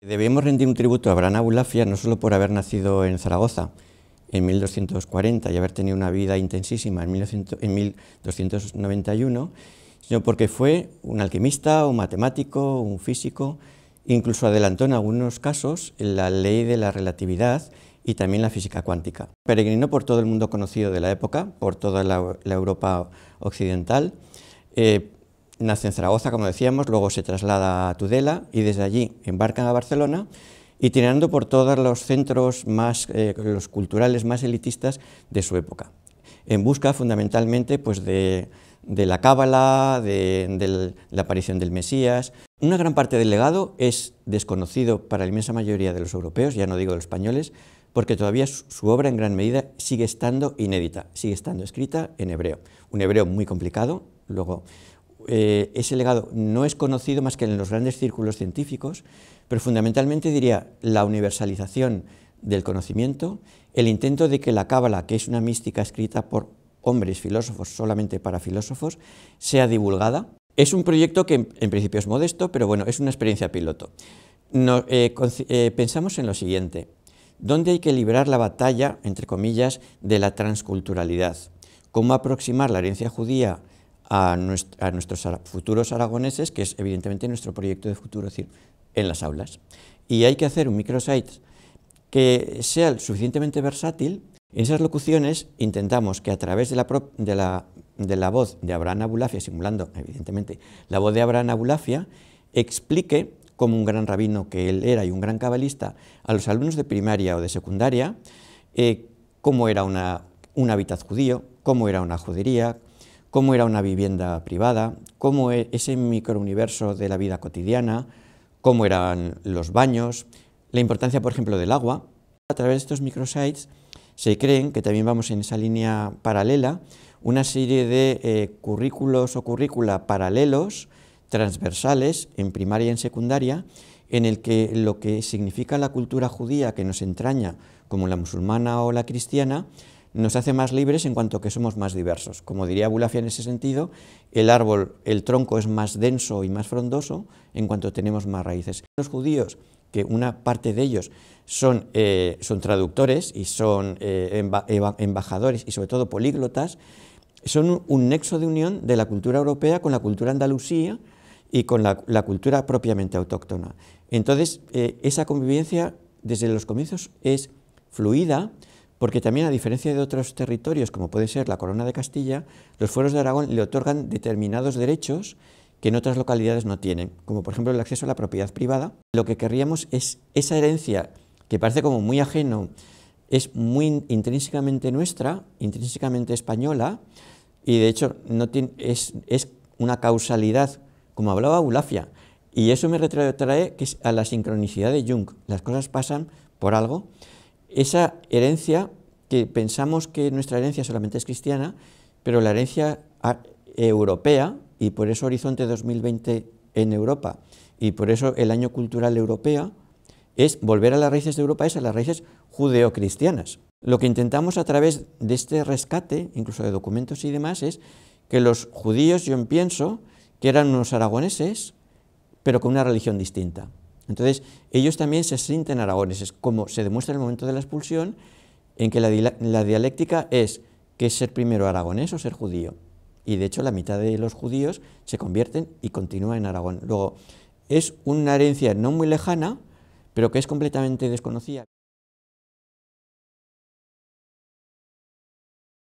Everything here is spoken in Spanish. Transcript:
Debemos rendir un tributo a Abraham Abulafia no solo por haber nacido en Zaragoza en 1240 y haber tenido una vida intensísima en 1291, sino porque fue un alquimista, un matemático, un físico, incluso adelantó en algunos casos la ley de la relatividad y también la física cuántica. Peregrinó por todo el mundo conocido de la época, por toda la Europa occidental. Nace en Zaragoza, como decíamos, luego se traslada a Tudela y desde allí embarcan a Barcelona, itinerando por todos los centros los culturales más elitistas de su época, en busca fundamentalmente pues, de la cábala, de la aparición del Mesías. Una gran parte del legado es desconocido para la inmensa mayoría de los europeos, ya no digo de los españoles, porque todavía su obra en gran medida sigue estando inédita, sigue estando escrita en hebreo, un hebreo muy complicado. Luego, ese legado no es conocido más que en los grandes círculos científicos, pero fundamentalmente diría la universalización del conocimiento, el intento de que la cábala, que es una mística escrita por hombres filósofos solamente para filósofos, sea divulgada. Es un proyecto que en principio es modesto, pero bueno, es una experiencia piloto. Pensamos en lo siguiente: ¿dónde hay que librar la batalla, entre comillas, de la transculturalidad? ¿Cómo aproximar la herencia judía a nuestros futuros aragoneses, que es evidentemente nuestro proyecto de futuro, es decir, en las aulas? Y hay que hacer un microsite que sea suficientemente versátil. En esas locuciones intentamos que a través de la voz de Abraham Abulafia, simulando evidentemente la voz de Abraham Abulafia, explique, como un gran rabino que él era y un gran cabalista, a los alumnos de primaria o de secundaria, cómo era un hábitat judío, cómo era una judería, cómo era una vivienda privada, cómo ese microuniverso de la vida cotidiana, cómo eran los baños, la importancia, por ejemplo, del agua. A través de estos microsites se creen, que también vamos en esa línea paralela, una serie de currículos o currícula paralelos, transversales, en primaria y en secundaria, en el que lo que significa la cultura judía que nos entraña, como la musulmana o la cristiana, nos hace más libres en cuanto que somos más diversos. Como diría Abulafia en ese sentido, el tronco es más denso y más frondoso en cuanto tenemos más raíces. Los judíos, que una parte de ellos son traductores y son embajadores y sobre todo políglotas, son un nexo de unión de la cultura europea con la cultura andalusía y con la cultura propiamente autóctona. Entonces, esa convivencia desde los comienzos es fluida, porque también, a diferencia de otros territorios, como puede ser la Corona de Castilla, los fueros de Aragón le otorgan determinados derechos que en otras localidades no tienen, como por ejemplo el acceso a la propiedad privada. Lo que querríamos es esa herencia, que parece como muy ajeno, es muy intrínsecamente nuestra, intrínsecamente española, y de hecho es una causalidad, como hablaba Abulafia, y eso me retrotrae a la sincronicidad de Jung. Las cosas pasan por algo. Esa herencia, que pensamos que nuestra herencia solamente es cristiana, pero la herencia europea, y por eso Horizonte 2020 en Europa, y por eso el Año Cultural Europeo, es volver a las raíces de Europa, a las raíces judeocristianas. Lo que intentamos a través de este rescate, incluso de documentos y demás, es que los judíos, yo pienso, que eran unos aragoneses, pero con una religión distinta. Entonces, ellos también se sienten aragoneses, como se demuestra en el momento de la expulsión, en que la dialéctica es que es ser primero aragonés o ser judío. Y de hecho, la mitad de los judíos se convierten y continúan en Aragón. Luego, es una herencia no muy lejana, pero que es completamente desconocida.